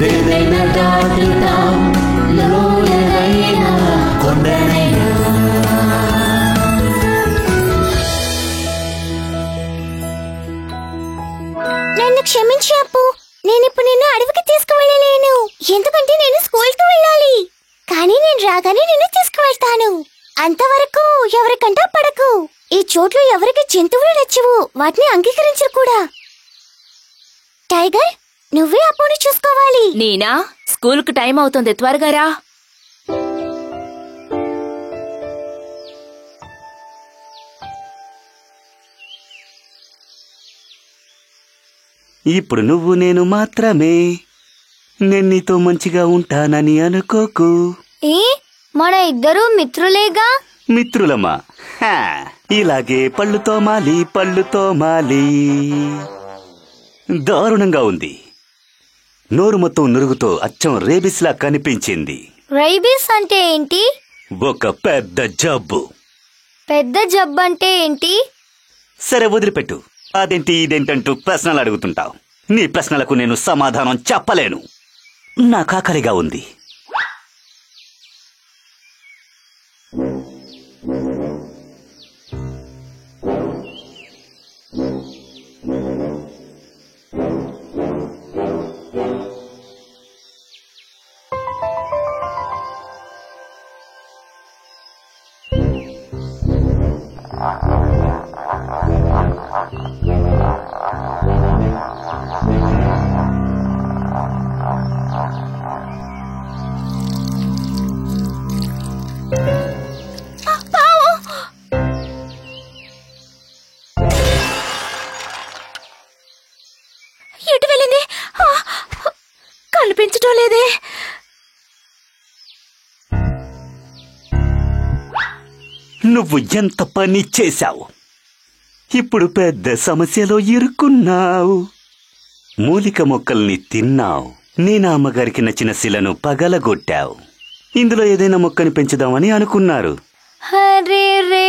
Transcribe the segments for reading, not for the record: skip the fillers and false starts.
దేనైనా దాటుతాం లోయైనా కొండనైనా. నన్ను క్షమించి అప్పు, నేనిప్పుడు నిన్ను అడవికి తీసుకువెళ్ళలేను, ఎందుకంటే నేను స్కూల్కి వెళ్ళాలి. కానీ నేను రాగానే నిన్ను తీసుకువెళ్తాను. అంతవరకు ఎవరికంటా పడకు. ఈ చోట్లో ఎవరికి జంతువులు నచ్చవు, వాటిని అంగీకరించరు కూడా. టైగర్, నువ్వే అప్పుని చూసుకోవాలి. నేనా? స్కూల్కి టైం అవుతుంది, త్వరగా రా. ఇప్పుడు నువ్వు నేను మాత్రమే. నేను నీతో మంచిగా ఉంటానని అనుకోకు. మన ఇద్దరు మిత్రులేగా. మిత్రులమా? ఇలాగే పళ్ళుతో మాలి దారుణంగా ఉంది. నోరు మొత్తం నురుగుతో అచ్చం రేబిస్లా కనిపించింది. రైబీస్ అంటే ఏంటి? ఒక పెద్ద జబ్బు. పెద్ద జబ్బు అంటే ఏంటి? సరే వదిలిపెట్టు. అదేంటి ఇదేంటంటూ ప్రశ్నలు అడుగుతుంటావు. నీ ప్రశ్నలకు నేను సమాధానం చెప్పలేను. నాకు ఆకలిగా ఉంది. ఎటు వెళ్ళింది? కనిపించటం లేదే. నువ్వు ఎంత పని చేశావు. ఇప్పుడు పెద్ద సమస్యలో ఇరుక్కున్నావు. మూలిక మొక్కల్ని తిన్నావు. నేను అమ్మగారికి నచ్చిన శిలను పగలగొట్టావు. ఇందులో ఏదైనా మొక్కని పెంచుదామని అనుకున్నారు. అరే రే,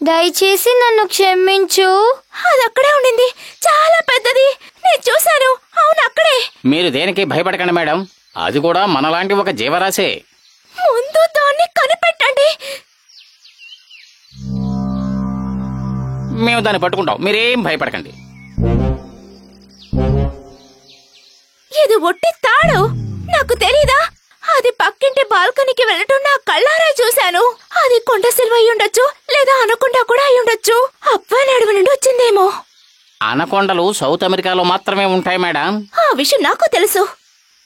దయచేసి నన్ను క్షమించు. అది అక్కడే ఉండింది, చాలా పెద్దది. నేను చూశాను. అవును, అక్కడే. మీరు దేనికి భయపడకండి మేడం, అది కూడా మనలాంటి ఒక జీవరాశే. ముందు దాన్ని కనిపెట్టండి. మేము దాన్ని పట్టుకుంటాం, మీరేం భయపడకండి. ఇది ఒట్టి తాడు. నాకు తెలీదా? అది పక్కింటి బాల్కనీకి వెళ్ళటం నా కళ్ళారా చూశాను. అది కొండ సిల్వ అయి ఉండొచ్చు, లేదా అనకొండ కూడా అయి ఉండొచ్చు. అబ్బాయి అడవి నుండి వచ్చిందేమో. అనకొండలు సౌత్ అమెరికాలో మాత్రమే ఉంటాయి మేడం. ఆ విషయం నాకు తెలుసు,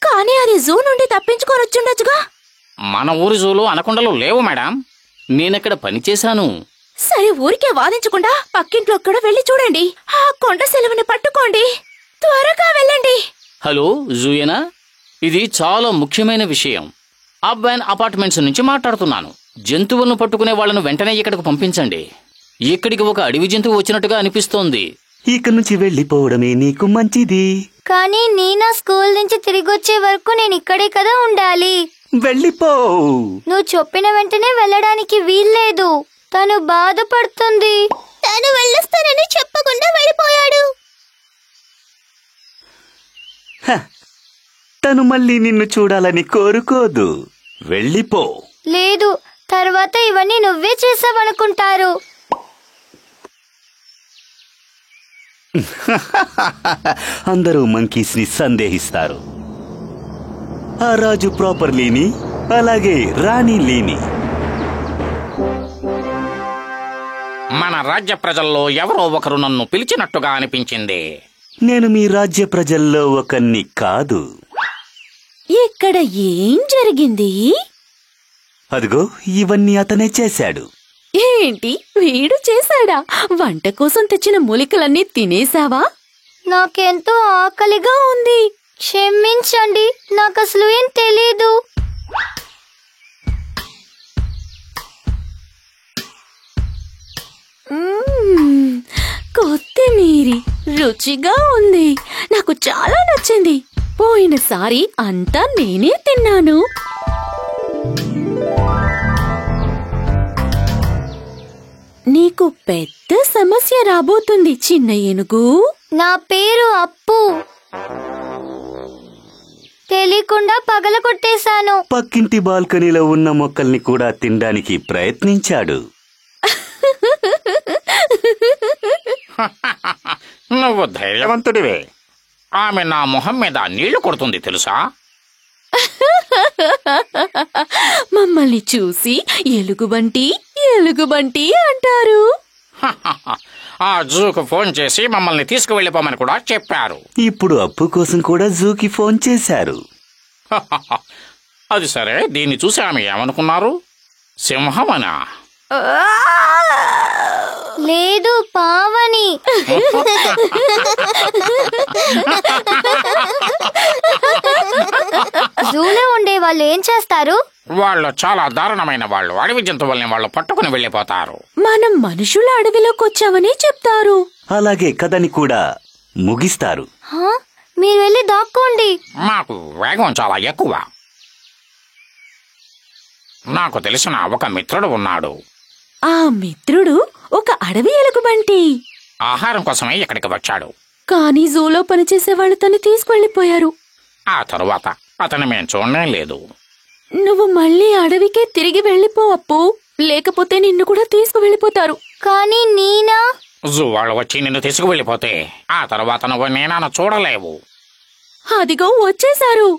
కానీ అది జూ నుండి తప్పించుకొని వచ్చుండొచ్చుగా. మన ఊరి జూలో అనకొండలు లేవు మేడం. నేనక్కడ పనిచేశాను. సరే, ఊరికే వాదించకుండా పక్కింట్లో కూడా వెళ్ళి చూడండి. ఆ కొండ సెలవుని పట్టుకోండి. త్వరగా వెళ్ళండి. హలో జూయేనా? ఇది చాలా ముఖ్యమైన విషయం. అబ్బాన్ అపార్ట్మెంట్స్ నుంచి మాట్లాడుతున్నాను. జంతువులను పట్టుకునే వాళ్లను వెంటనే ఇక్కడికి పంపించండి. ఇక్కడికి ఒక అడవి జంతువు వచ్చినట్టుగా అనిపిస్తోంది. ఇక్కడి నుంచి వెళ్ళిపోవడమే నీకు మంచిది. కానీ నీనా స్కూల్ నుంచి తిరిగి వచ్చే వరకు నేను ఇక్కడే కదా ఉండాలి. వెళ్ళిపో. నువ్వు చెప్పిన వెంటనే వెళ్ళడానికి వీల్లేదు. తను బాధపడుతుంది. తను వెళ్ళొస్తానని చెప్పకుండా వెళ్ళిపోయాడు. తను మళ్ళీ నిన్ను చూడాలని కోరుకోదు. వెళ్ళిపో. లేదు, తర్వాత ఇవన్నీ నువ్వే చేసావనుకుంటారు. అందరూ మంకీస్ ని సందేహిస్తారు. ఆ రాజు ప్రాపర్ లీని, అలాగే రాణి లీని. మన రాజ్య ప్రజల్లో ఎవరో ఒకరు నన్ను పిలిచినట్టుగా అనిపించింది. నేను మీ రాజ్య ప్రజల్లో ఒకన్ని కాదు. ఇక్కడ ఏం జరిగింది? అదిగో ఇవన్నీ అతనే చేశాడు. ఏంటి, వీడు చేశాడా? వంట కోసం తెచ్చిన మూలికలన్నీ తినేశావా? నాకెంతో ఆకలిగా ఉంది. క్షమించండి, నాకు అసలు ఏం తెలీదు. కొత్తిమీరి రుచిగా ఉంది. నాకు చాలా నచ్చింది. పోయినసారి అంతా నేనే తిన్నాను. నీకు పెద్ద సమస్య రాబోతుంది చిన్న ఏనుగు. నా పేరు అప్పు. తెలియకుండా పగలగొట్టేశాను. పక్కింటి బాల్కనీలో ఉన్న మొక్కల్ని కూడా తినడానికి ప్రయత్నించాడు. నువ్వు ధైర్యవంతుడివే. ఆమె నా మొహం మీద నీళ్లు కొడుతుంది తెలుసా? మమ్మల్ని చూసి ఎలుగుబంటి ఎలుగుబంటి అంటారు. ఆ జూకు ఫోన్ చేసి మమ్మల్ని తీసుకువెళ్ళిపోమని కూడా చెప్పారు. ఇప్పుడు అప్పు కోసం కూడా జూకి ఫోన్ చేశారు. అది సరే, దీన్ని చూసి ఆమె ఏమనుకున్నారు? సింహమనా? లేదు, పావని. జూలో ఉండే వాళ్ళు ఏం చేస్తారు? వాళ్ళు చాలా దారుణమైన వాళ్ళు. అడవి జంతువుల్ని వాళ్ళు పట్టుకుని వెళ్ళిపోతారు. మనం మనుషుల అడవిలోకి వచ్చామని చెప్తారు. అలాగే కథని కూడా ముగిస్తారు. మీరు వెళ్ళి దాక్కోండి. మాకు వేగం చాలా ఎక్కువ. నాకు తెలిసిన ఒక మిత్రుడు ఉన్నాడు. ఆ మిత్రుడు ఒక అడవి ఎలుగుబంటి. ఆహారం కోసమే ఇక్కడికి వచ్చాడు. కానీ జూలో పనిచేసే వాళ్ళు తను తీసుకువెళ్ళిపోయారు. ఆ తరువాత అతను మేము చూడనే లేదు. నువ్వు మళ్ళీ అడవికే తిరిగి వెళ్ళిపో అప్పు, లేకపోతే నిన్ను కూడా తీసుకువెళ్ళిపోతారు. కానీ నీనా? జూ వాళ్ళు వచ్చి నిన్ను తీసుకువెళ్ళిపోతే ఆ తరువాత నువ్వు నేనను చూడలేవు. అదిగో వచ్చేశారు.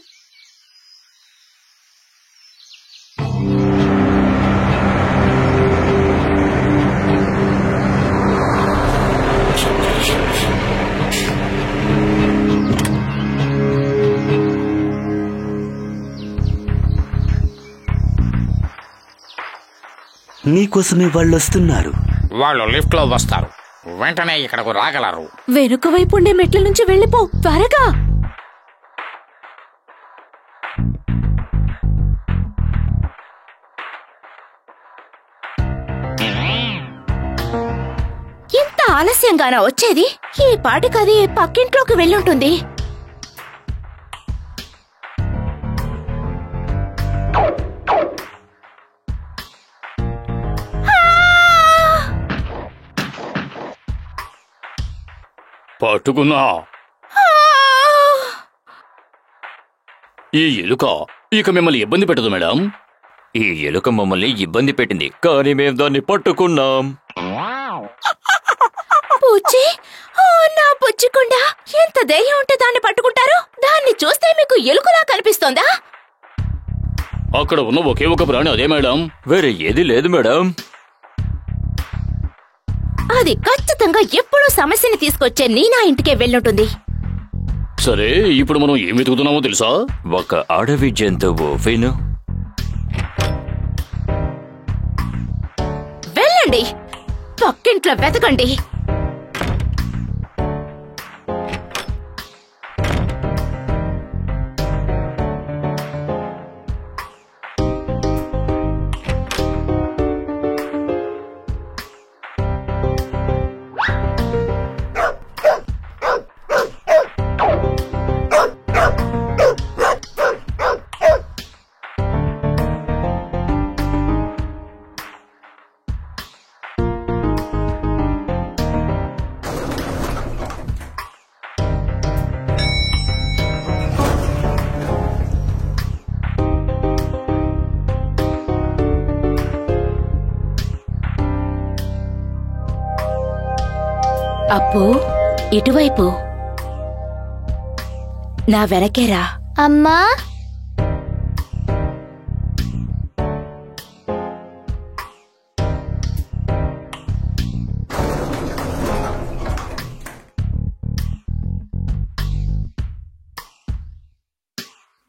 నీకోసమే వాళ్ళొస్తున్నారు. వాళ్ళు లిఫ్ట్ లో వస్తారు. వెంటనే ఇక్కడకు రాగలరు. వెనుక వైపు ఉండే మెట్ల నుంచి వెళ్ళిపో త్వరగా. ఇంత ఆలస్యంగానా వచ్చేది? ఈ పాటికది పక్కింట్లోకి వెళ్ళుంటుంది. పట్టుకున్నా. ఈ ఎలుక ఇక మిమ్మల్ని ఇబ్బంది పెట్టదు మేడం. ఈ ఎలుక మమ్మల్ని ఇబ్బంది పెట్టింది, కానీ మేము దాన్ని పట్టుకున్నాం. పుచ్చి, నా పుచ్చికుండా ఎంత ధైర్యం ఉంటే దాన్ని పట్టుకుంటారు? దాన్ని చూస్తే మీకు ఎలుకలా కనిపిస్తోందా? అక్కడ ఉన్న ఒకే ఒక ప్రాణి అదే మేడం. వేరే ఏది లేదు మేడం. అది ఖచ్చితంగా ఎప్పుడూ సమస్యని తీసుకొచ్చే నీనా ఇంటికే వెళ్ళుంటుంది. సరే, ఇప్పుడు మనం ఏం వెతుకుతున్నామో తెలుసా? ఒక అడవి జంతువు. విను, వెళ్ళండి, పక్కింట్లో వెతకండి. అప్పు, ఇటువైపు నా వెనకేరా. అమ్మా,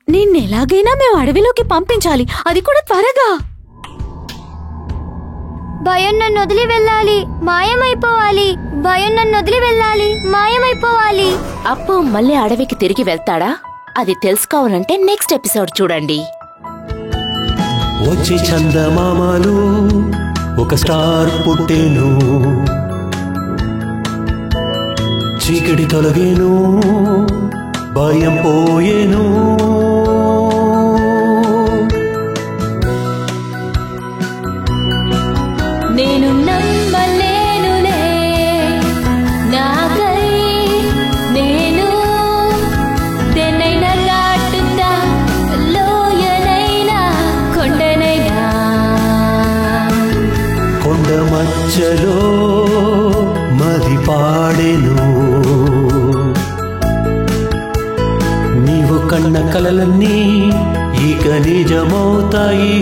నిన్నెలాగైనా మేము అడవిలోకి పంపించాలి, అది కూడా త్వరగా. భయం నన్ను వదిలి వెళ్ళాలి, మాయమైపోవాలి. భయం నన్ను వదిలి వెళ్ళాలి, మాయమైపోవాలి. అప్పు మళ్ళీ అడవికి తిరిగి వెళ్తాడా? అది తెలుసుకోవాలంటే నెక్స్ట్ ఎపిసోడ్ చూడండి. వచ్చే చందమామలు ఒక స్టార్ పుట్టేను, చీకటి తొలగేను, భయం పోయేను. నేను నమ్మలేనులే, నాకై నేను దేన్నైనా దాటుతా, కన్న కలలన్నీ ఇక నిజమవుతాయి.